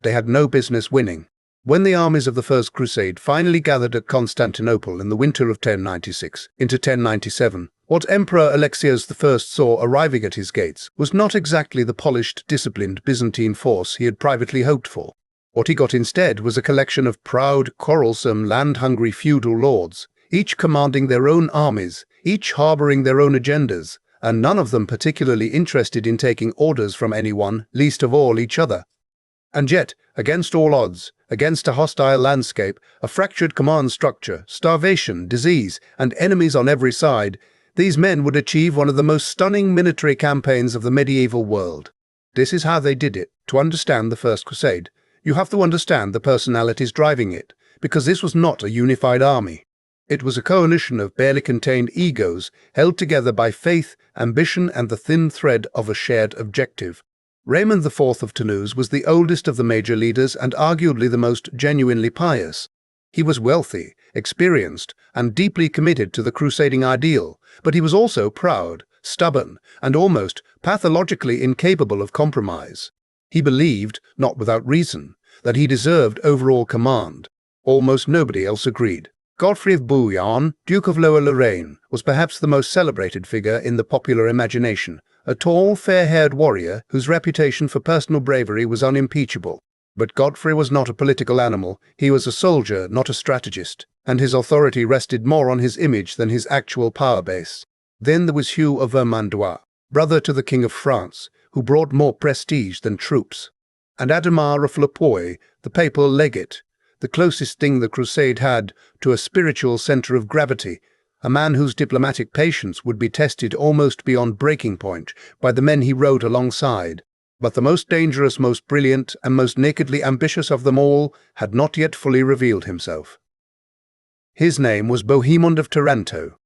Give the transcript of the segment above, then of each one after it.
They had no business winning. When the armies of the First Crusade finally gathered at Constantinople in the winter of 1096 into 1097, what Emperor Alexios I saw arriving at his gates was not exactly the polished, disciplined Byzantine force he had privately hoped for. What he got instead was a collection of proud, quarrelsome, land-hungry feudal lords, each commanding their own armies, each harboring their own agendas, and none of them particularly interested in taking orders from anyone, least of all each other. And yet, against all odds, against a hostile landscape, a fractured command structure, starvation, disease, and enemies on every side, these men would achieve one of the most stunning military campaigns of the medieval world. This is how they did it. To understand the First Crusade, you have to understand the personalities driving it, because this was not a unified army. It was a coalition of barely contained egos held together by faith, ambition, and the thin thread of a shared objective. Raymond IV of Toulouse was the oldest of the major leaders and arguably the most genuinely pious. He was wealthy, experienced, and deeply committed to the crusading ideal, but he was also proud, stubborn, and almost pathologically incapable of compromise. He believed, not without reason, that he deserved overall command. Almost nobody else agreed. Godfrey of Bouillon, Duke of Lower Lorraine, was perhaps the most celebrated figure in the popular imagination, a tall, fair-haired warrior whose reputation for personal bravery was unimpeachable. But Godfrey was not a political animal, he was a soldier, not a strategist, and his authority rested more on his image than his actual power base. Then there was Hugh of Vermandois, brother to the King of France, who brought more prestige than troops, and Adhemar of Lepoy, the papal legate, the closest thing the Crusade had to a spiritual centre of gravity, a man whose diplomatic patience would be tested almost beyond breaking point by the men he rode alongside. But the most dangerous, most brilliant, and most nakedly ambitious of them all had not yet fully revealed himself. His name was Bohemond of Taranto,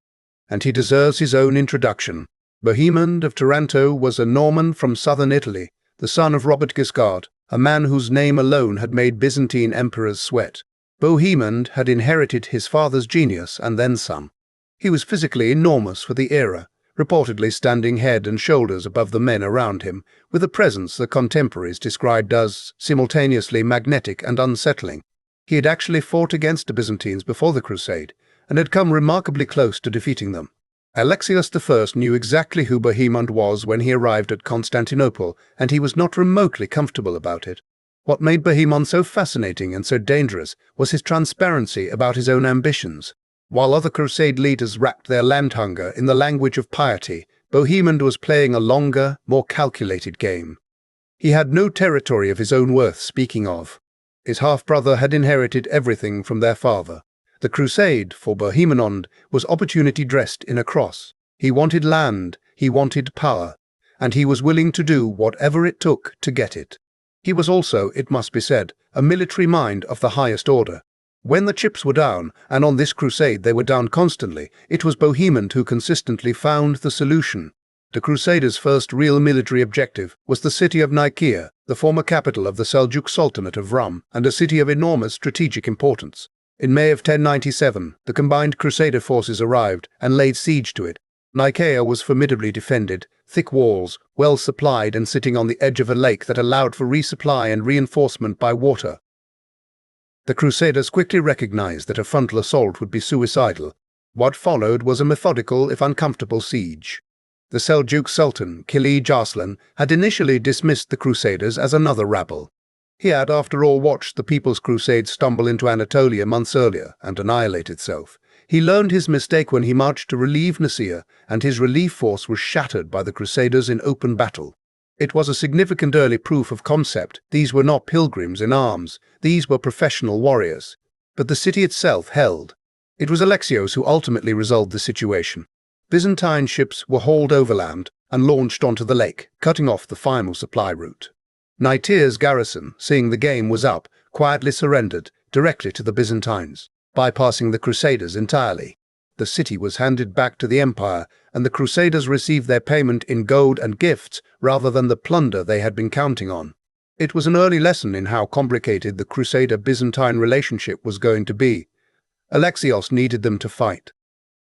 and he deserves his own introduction. Bohemond of Taranto was a Norman from southern Italy, the son of Robert Guiscard, a man whose name alone had made Byzantine emperors sweat. Bohemond had inherited his father's genius and then some. He was physically enormous for the era, reportedly standing head and shoulders above the men around him, with a presence the contemporaries described as simultaneously magnetic and unsettling. He had actually fought against the Byzantines before the Crusade, and had come remarkably close to defeating them. Alexios I knew exactly who Bohemond was when he arrived at Constantinople, and he was not remotely comfortable about it. What made Bohemond so fascinating and so dangerous was his transparency about his own ambitions. While other Crusade leaders wrapped their land hunger in the language of piety, Bohemond was playing a longer, more calculated game. He had no territory of his own worth speaking of. His half-brother had inherited everything from their father. The Crusade, for Bohemond, was opportunity dressed in a cross. He wanted land, he wanted power, and he was willing to do whatever it took to get it. He was also, it must be said, a military mind of the highest order. When the chips were down, and on this crusade they were down constantly, it was Bohemond who consistently found the solution. The Crusaders' first real military objective was the city of Nicaea, the former capital of the Seljuk Sultanate of Rum, and a city of enormous strategic importance. In May of 1097, the combined Crusader forces arrived and laid siege to it. Nicaea was formidably defended, thick walls, well supplied and sitting on the edge of a lake that allowed for resupply and reinforcement by water. The Crusaders quickly recognized that a frontal assault would be suicidal. What followed was a methodical, if uncomfortable, siege. The Seljuk Sultan, Kilij Arslan, had initially dismissed the Crusaders as another rabble. He had, after all, watched the People's Crusade stumble into Anatolia months earlier and annihilate itself. He learned his mistake when he marched to relieve Nicaea, and his relief force was shattered by the Crusaders in open battle. It was a significant early proof of concept. These were not pilgrims in arms, these were professional warriors. But the city itself held. It was Alexios who ultimately resolved the situation. Byzantine ships were hauled overland and launched onto the lake, cutting off the final supply route. Nicaea's garrison, seeing the game was up, quietly surrendered directly to the Byzantines, bypassing the Crusaders entirely. The city was handed back to the empire, and the Crusaders received their payment in gold and gifts rather than the plunder they had been counting on. It was an early lesson in how complicated the Crusader-Byzantine relationship was going to be. Alexios needed them to fight.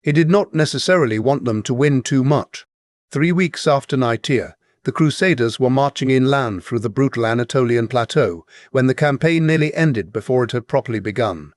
He did not necessarily want them to win too much. 3 weeks after Nicaea, The Crusaders were marching inland through the brutal Anatolian plateau when the campaign nearly ended before it had properly begun.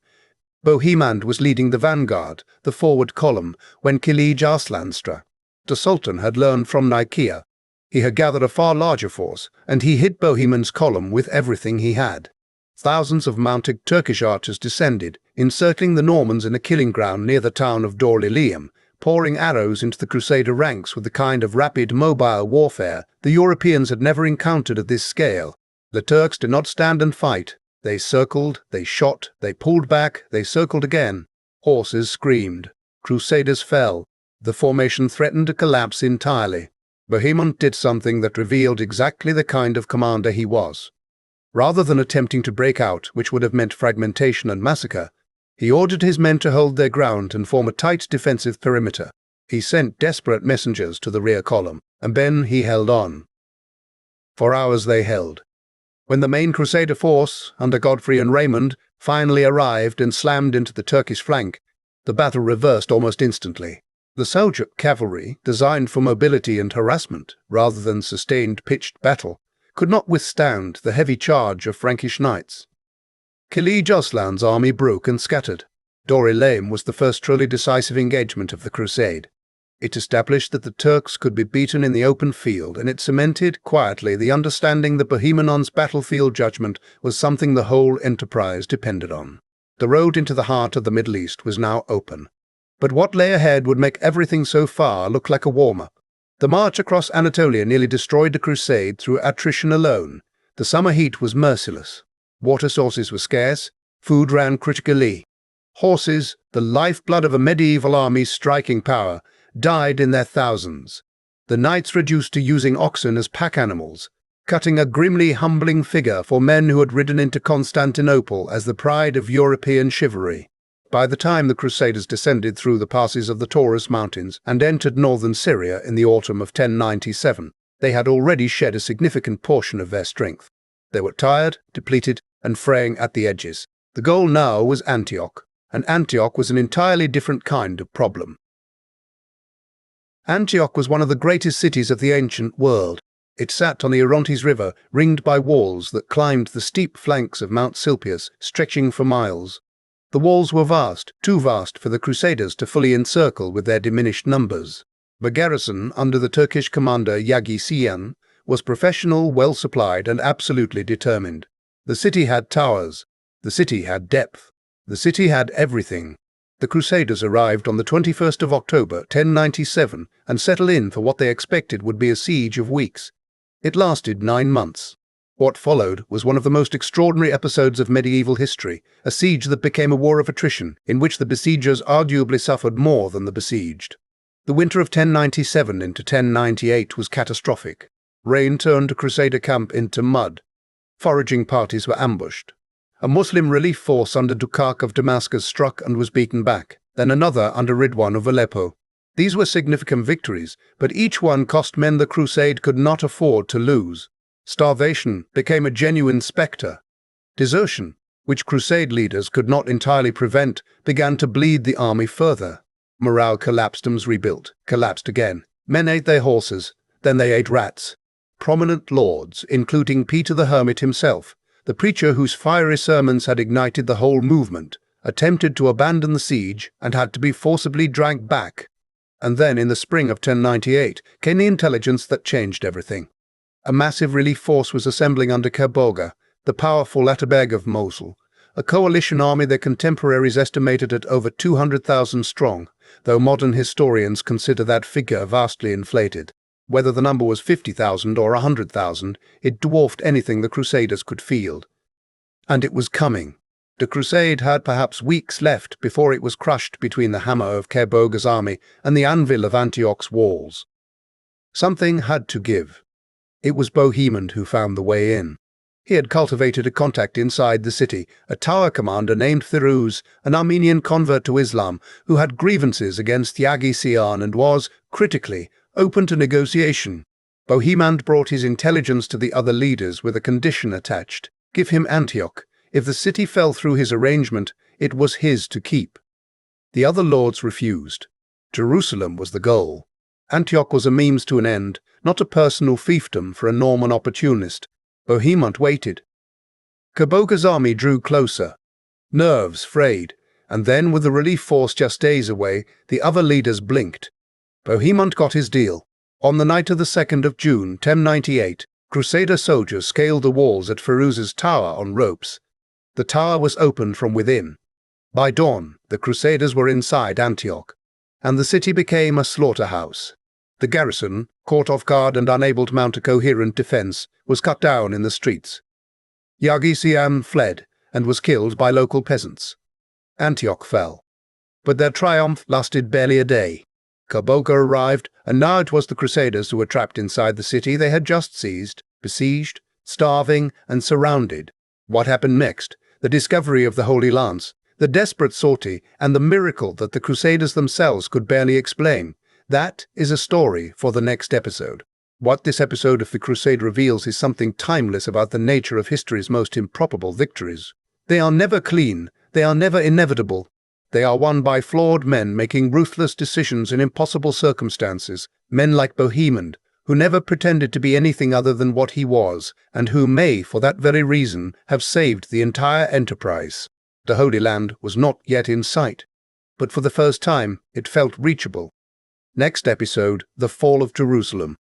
Bohemond was leading the vanguard, the forward column, when Kilij Arslan struck. The Sultan had learned from Nicaea. He had gathered a far larger force, and he hit Bohemond's column with everything he had. Thousands of mounted Turkish archers descended, encircling the Normans in a killing ground near the town of Dorylaeum, pouring arrows into the Crusader ranks with the kind of rapid, mobile warfare the Europeans had never encountered at this scale. The Turks did not stand and fight. They circled, they shot, they pulled back, they circled again. Horses screamed. Crusaders fell. The formation threatened to collapse entirely. Bohemond did something that revealed exactly the kind of commander he was. Rather than attempting to break out, which would have meant fragmentation and massacre, he ordered his men to hold their ground and form a tight defensive perimeter. He sent desperate messengers to the rear column, and then he held on. For hours they held. When the main Crusader force, under Godfrey and Raymond, finally arrived and slammed into the Turkish flank, the battle reversed almost instantly. The Seljuk cavalry, designed for mobility and harassment rather than sustained pitched battle, could not withstand the heavy charge of Frankish knights. Kilij Arslan's army broke and scattered. Dorylaeum was the first truly decisive engagement of the Crusade. It established that the Turks could be beaten in the open field, and it cemented, quietly, the understanding that Bohemon's battlefield judgment was something the whole enterprise depended on. The road into the heart of the Middle East was now open. But what lay ahead would make everything so far look like a warm-up. The march across Anatolia nearly destroyed the Crusade through attrition alone. The summer heat was merciless. Water sources were scarce. Food ran critically. Horses, the lifeblood of a medieval army's striking power, died in their thousands. The knights reduced to using oxen as pack animals, cutting a grimly humbling figure for men who had ridden into Constantinople as the pride of European chivalry. By the time the Crusaders descended through the passes of the Taurus Mountains and entered northern Syria in the autumn of 1097, they had already shed a significant portion of their strength. They were tired, depleted, and fraying at the edges. The goal now was Antioch, and Antioch was an entirely different kind of problem. Antioch was one of the greatest cities of the ancient world. It sat on the Orontes River, ringed by walls that climbed the steep flanks of Mount Silpius, stretching for miles. The walls were vast, too vast for the Crusaders to fully encircle with their diminished numbers. The garrison, under the Turkish commander Yaghi-Siyan, was professional, well-supplied, and absolutely determined. The city had towers. The city had depth. The city had everything. The Crusaders arrived on the 21st of October, 1097, and settled in for what they expected would be a siege of weeks. It lasted 9 months. What followed was one of the most extraordinary episodes of medieval history, a siege that became a war of attrition, in which the besiegers arguably suffered more than the besieged. The winter of 1097 into 1098 was catastrophic. Rain turned a Crusader camp into mud. Foraging parties were ambushed. A Muslim relief force under Dukak of Damascus struck and was beaten back, then another under Ridwan of Aleppo. These were significant victories, but each one cost men the Crusade could not afford to lose. Starvation became a genuine spectre. Desertion, which Crusade leaders could not entirely prevent, began to bleed the army further. Morale collapsed and was rebuilt, collapsed again. Men ate their horses, then they ate rats. Prominent lords, including Peter the Hermit himself, the preacher whose fiery sermons had ignited the whole movement, attempted to abandon the siege and had to be forcibly dragged back. And then, in the spring of 1098, came the intelligence that changed everything. A massive relief force was assembling under Kerbogha, the powerful Atabeg of Mosul, a coalition army their contemporaries estimated at over 200,000 strong, though modern historians consider that figure vastly inflated. Whether the number was 50,000 or 100,000, it dwarfed anything the Crusaders could field. And it was coming. The Crusade had perhaps weeks left before it was crushed between the hammer of Kerbogha's army and the anvil of Antioch's walls. Something had to give. It was Bohemond who found the way in. He had cultivated a contact inside the city, a tower commander named Firuz, an Armenian convert to Islam, who had grievances against Yaghi-Siyan and was, critically, open to negotiation. Bohemond brought his intelligence to the other leaders with a condition attached. Give him Antioch. If the city fell through his arrangement, it was his to keep. The other lords refused. Jerusalem was the goal. Antioch was a means to an end, not a personal fiefdom for a Norman opportunist. Bohemond waited. Kerbogha's army drew closer. Nerves frayed, and then, with the relief force just days away, the other leaders blinked. Bohemond got his deal. On the night of the 2nd of June, 1098, Crusader soldiers scaled the walls at Firouz's tower on ropes. The tower was opened from within. By dawn, the Crusaders were inside Antioch, and the city became a slaughterhouse. The garrison, caught off guard and unable to mount a coherent defense, was cut down in the streets. Yaghi-Siyan fled and was killed by local peasants. Antioch fell. But their triumph lasted barely a day. Kerbogha arrived, and now it was the Crusaders who were trapped inside the city they had just seized, besieged, starving, and surrounded. What happened next? The discovery of the Holy Lance, the desperate sortie, and the miracle that the Crusaders themselves could barely explain. That is a story for the next episode. What this episode of The Crusade reveals is something timeless about the nature of history's most improbable victories. They are never clean, they are never inevitable. They are won by flawed men making ruthless decisions in impossible circumstances, men like Bohemond, who never pretended to be anything other than what he was, and who may, for that very reason, have saved the entire enterprise. The Holy Land was not yet in sight, but for the first time it felt reachable. Next episode, The Fall of Jerusalem.